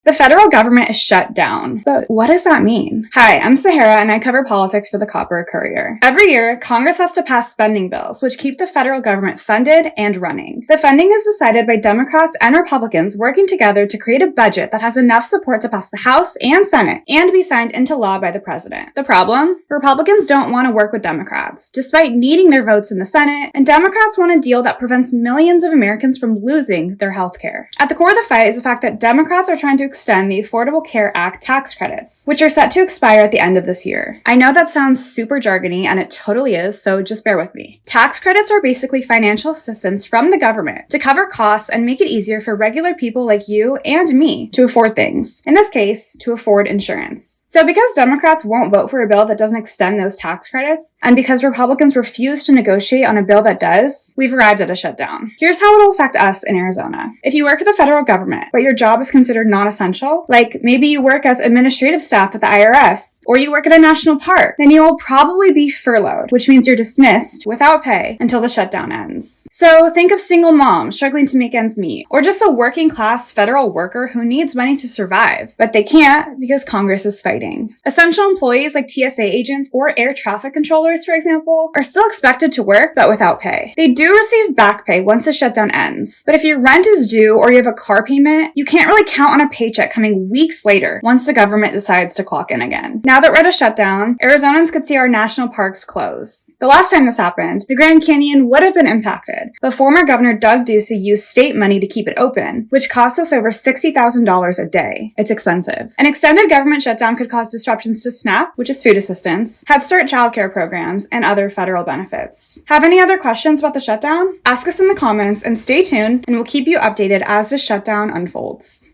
The federal government is shut down. But what does that mean? Hi, I'm Sahara and I cover politics for the Copper Courier. Every year, Congress has to pass spending bills, which keep the federal government funded and running. The funding is decided by Democrats and Republicans working together to create a budget that has enough support to pass the House and Senate and be signed into law by the president. The problem? Republicans don't want to work with Democrats, despite needing their votes in the Senate, and Democrats want a deal that prevents millions of Americans from losing their health care. At the core of the fight is the fact that Democrats are trying to extend the Affordable Care Act tax credits, which are set to expire at the end of this year. I know that sounds super jargony, and it totally is, so just bear with me. Tax credits are basically financial assistance from the government to cover costs and make it easier for regular people like you and me to afford things. In this case, to afford insurance. So because Democrats won't vote for a bill that doesn't extend those tax credits, and because Republicans refuse to negotiate on a bill that does, we've arrived at a shutdown. Here's how it'll affect us in Arizona. If you work for the federal government, but your job is considered non-essential, like maybe you work as administrative staff at the IRS, or you work at a national park, then you will probably be furloughed, which means you're dismissed without pay until the shutdown ends. So think of single moms struggling to make ends meet, or just a working class federal worker who needs money to survive, but they can't because Congress is fighting. Essential employees like TSA agents or air traffic controllers, for example, are still expected to work, but without pay. They do receive back pay once the shutdown ends, but if your rent is due or you have a car payment, you can't really count on a paycheck coming weeks later once the government decides to clock in again. Now that we're at a shutdown, Arizonans could see our national parks close. The last time this happened, the Grand Canyon would have been impacted, but former Governor Doug Ducey used state money to keep it open, which cost us over $60,000 a day. It's expensive. An extended government shutdown could cause disruptions to SNAP, which is food assistance, Head Start childcare programs, and other federal benefits. Have any other questions about the shutdown? Ask us in the comments and stay tuned, and we'll keep you updated as the shutdown unfolds.